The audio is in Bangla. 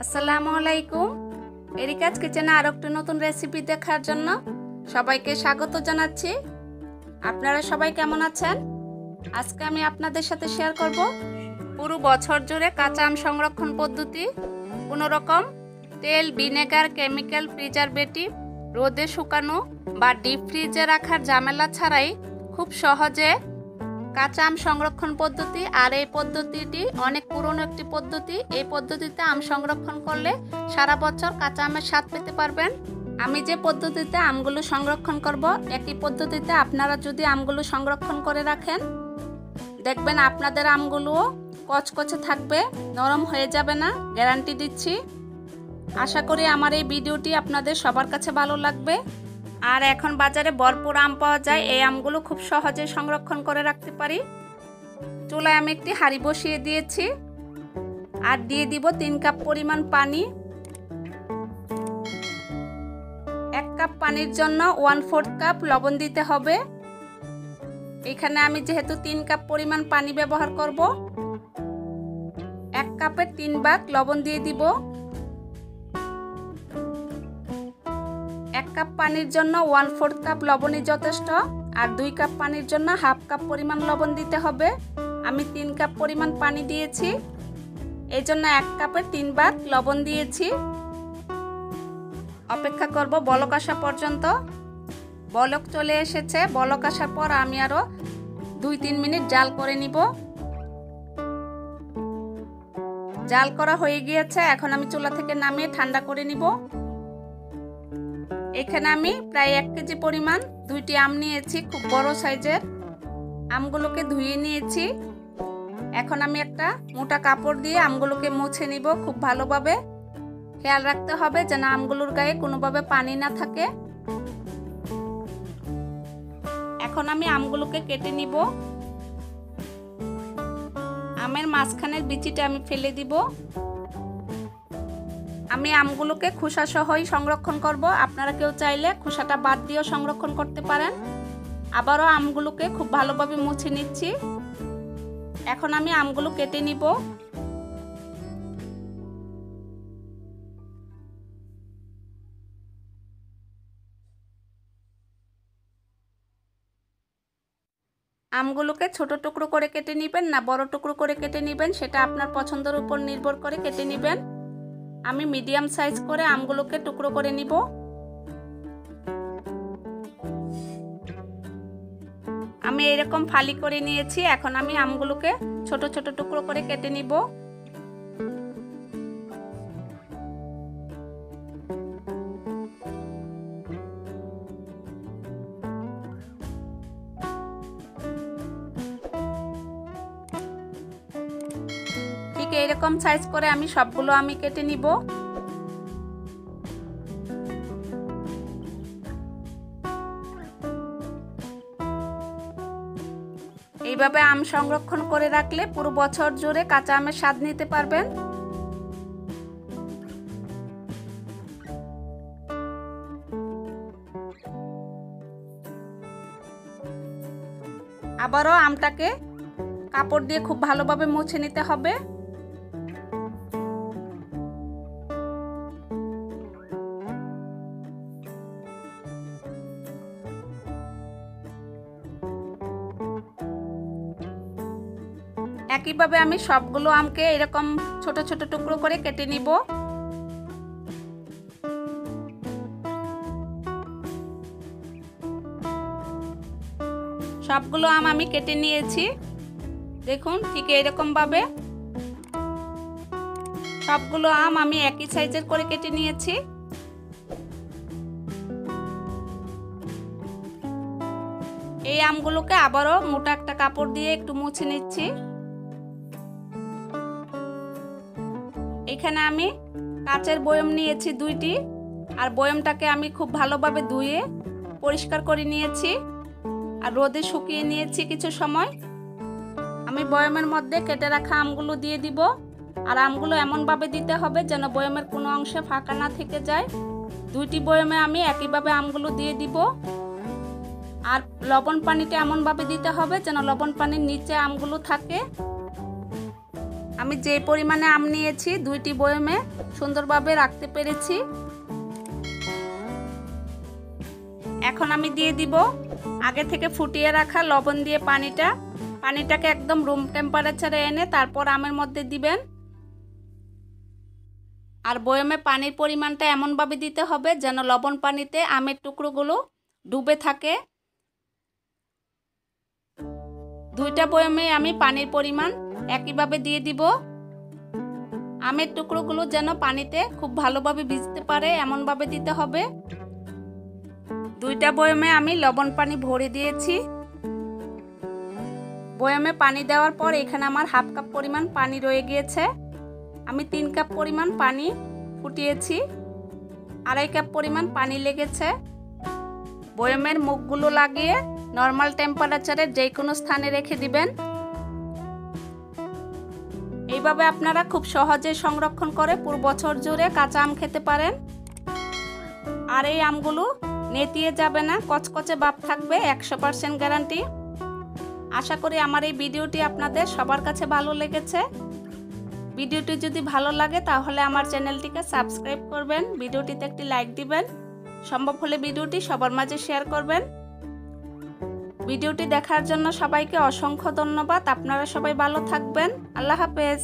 আসসালামু আলাইকুম। এরিকাজ কিচেনে আরো একটা নতুন রেসিপি দেখার জন্য সবাইকে স্বাগত জানাচ্ছি। আপনারা সবাই কেমন আছেন? আজকে আমি আপনাদের সাথে শেয়ার করব পুরো বছর জুড়ে কাঁচা আম সংরক্ষণ পদ্ধতি। কোনো রকম তেল, ভিনেগার, কেমিক্যাল, প্রিজারভেটিভ, রোদে শুকানো বা ডিপ ফ্রিজে রাখার ঝামেলা ছাড়াই খুব সহজে কাঁচা আম সংরক্ষণ পদ্ধতি। আর এই পদ্ধতিটি অনেক পুরনো একটি পদ্ধতি। এই পদ্ধতিতে আম সংরক্ষণ করলে সারা বছর কাঁচা আমের স্বাদ পেতে পারবেন। আমি যে পদ্ধতিতে আমগুলো সংরক্ষণ করব, একই পদ্ধতিতে আপনারা যদি আমগুলো সংরক্ষণ করে রাখেন, দেখবেন আপনাদের আমগুলোও কচকচে থাকবে, নরম হয়ে যাবে না, গ্যারান্টি দিচ্ছি। আশা করি আমার এই ভিডিওটি আপনাদের সবার কাছে ভালো লাগবে। আর এখন বাজারে ভরপুর আম পাওয়া যায়, এই আমগুলো খুব সহজে সংরক্ষণ করে রাখতে পারি। চুলায় আমি একটি হাঁড়ি বসিয়ে দিয়েছি আর দিয়ে দিব 3 কাপ পরিমাণ পানি। 1 কাপ পানির জন্য 1/4 কাপ লবণ দিতে হবে। এখানে আমি যেহেতু 3 কাপ পরিমাণ পানি ব্যবহার করব, 1 কাপের 3 ভাগ লবণ দিয়ে দিব। 1 কাপ পানির জন্য 1/4 কাপ লবণই যথেষ্ট। আর 2 কাপ পানির জন্য 1/2 কাপ পরিমাণ লবণ দিতে হবে। আমি 3 কাপ পরিমাণ পানি দিয়েছি, এই জন্য 1 কাপের 3 ভাগ লবণ দিয়েছি। অপেক্ষা করব বলক আসা পর্যন্ত। বলক চলে এসেছে। বলক আসার পর আমি আরো 2-3 মিনিট জাল করে নিব। জাল করা হয়ে গিয়েছে। এখন আমি চুলা থেকে নামিয়ে ঠান্ডা করে নিব। এখানে আমি প্রায় 1 কেজি পরিমাণ 2টি আম নিয়েছি, খুব বড় সাইজের। আমগুলোকে ধুয়ে নিয়েছি। এখন আমি একটা মোটা কাপড় দিয়ে আমগুলোকে মুছে নিব খুব ভালোভাবে। খেয়াল রাখতে হবে যেন আমগুলোর গায়ে কোনোভাবে পানি না থাকে। এখন আমি আমগুলোকে কেটে নিব। আমের মাঝখানের বিচিটা আমি ফেলে দিব। আমি আমগুলোকে খোসা সহই সংরক্ষণ করব। আপনারা কেউ চাইলে খোসাটা বাদ দিয়েও সংরক্ষণ করতে পারেন। আবারও আমগুলোকে খুব ভালোভাবে মুছে নিচ্ছি। এখন আমি আমগুলো কেটে নিব। আমগুলোকে ছোট টুকরো করে কেটে নেবেন না বড় টুকরো করে কেটে নেবেন, সেটা আপনার পছন্দের উপর নির্ভর করে কেটে নেবেন। আমি মিডিয়াম সাইজ করে আমগুলোকে টুকরো করে নিব। আমি এরকম ফালি করে নিয়েছি। এখন আমি আমগুলোকে ছোট ছোট টুকরো করে কেটে নিব। ঠিক এরকম সাইজ করে আমি সবগুলো আমি কেটে নিব। এইভাবে আম সংরক্ষণ করে রাখলে পুরো বছর জুড়ে কাঁচা আমের স্বাদ নিতে পারবেন। আবারও আমটাকে কাপড় দিয়ে খুব ভালোভাবে মুছে নিতে হবে। একইভাবে আমি সবগুলো আমকে এরকম ছোট ছোট টুকরো করে কেটে নিব। সবগুলো আম আমি কেটে নিয়েছি। দেখুন ঠিক এরকম ভাবে সবগুলো আম আমি একই সাইজের করে কেটে নিয়েছি। এই আমগুলোকে আবারও মোটা একটা কাপড় দিয়ে একটু মুছে নিচ্ছি। এখানে আমি কাচের বয়ম নিয়েছি 2টি। আর বয়মটাকে আমি খুব ভালোভাবে ধুয়ে পরিষ্কার করে নিয়েছি আর রোদে শুকিয়ে নিয়েছি কিছু সময়। আমি বয়মের মধ্যে কেটে রাখা আমগুলো দিয়ে দিব। আর আমগুলো এমনভাবে দিতে হবে যেন বয়মের কোনো অংশে ফাঁকা না থেকে যায়। 2টি বয়মে আমি একইভাবে আমগুলো দিয়ে দিব। আর লবণ পানিটা এমনভাবে দিতে হবে যেন লবণ পানির নিচে আমগুলো থাকে। আমি যে পরিমাণে আম নিয়েছি 2টি বয়মে সুন্দরভাবে রাখতে পেরেছি। এখন আমি দিয়ে দিব আগে থেকে ফুটিয়ে রাখা লবণ দিয়ে পানিটাকে একদম রুম টেম্পারেচারে এনে তারপর আমের মধ্যে দিবেন। আর বয়মে পানির পরিমাণটা এমনভাবে দিতে হবে যেন লবণ পানিতে আমের টুকরোগুলো ডুবে থাকে। 2টা বয়মে আমি পানির পরিমাণ একইভাবে দিয়ে দিব। আমের টুকরোগুলো যেন পানিতে খুব ভালোভাবে ভিজতে পারে এমনভাবে দিতে হবে। 2টা বয়মে আমি লবণ পানি ভরে দিয়েছি। বয়মে পানি দেওয়ার পর এখানে আমার হাফ কাপ পরিমাণ পানি রয়ে গিয়েছে। আমি 3 কাপ পরিমাণ পানি ফুটিয়েছি, 2.5 কাপ পরিমাণ পানি লেগেছে। বয়মের মুখগুলো লাগিয়ে নর্মাল টেম্পারেচারে যে কোনো স্থানে রেখে দিবেন। এইভাবে আপনারা খুব সহজে সংরক্ষণ করে পুরো বছর জুড়ে কাঁচা আম খেতে পারেন। আর এই আমগুলো নেতিয়ে যাবে না, কচকচে ভাব থাকবে, 100% গ্যারান্টি। আশা করি আমার এই ভিডিওটি আপনাদের সবার কাছে ভালো লেগেছে। ভিডিওটি যদি ভালো লাগে তাহলে আমার চ্যানেলটিকে সাবস্ক্রাইব করবেন, ভিডিওটিতে একটি লাইক দিবেন, সম্ভব হলে ভিডিওটি সবার মাঝে শেয়ার করবেন। ভিডিওটি দেখার জন্য সবাইকে অসংখ্য ধন্যবাদ। আপনারা সবাই ভালো থাকবেন। আল্লাহ হাফেজ।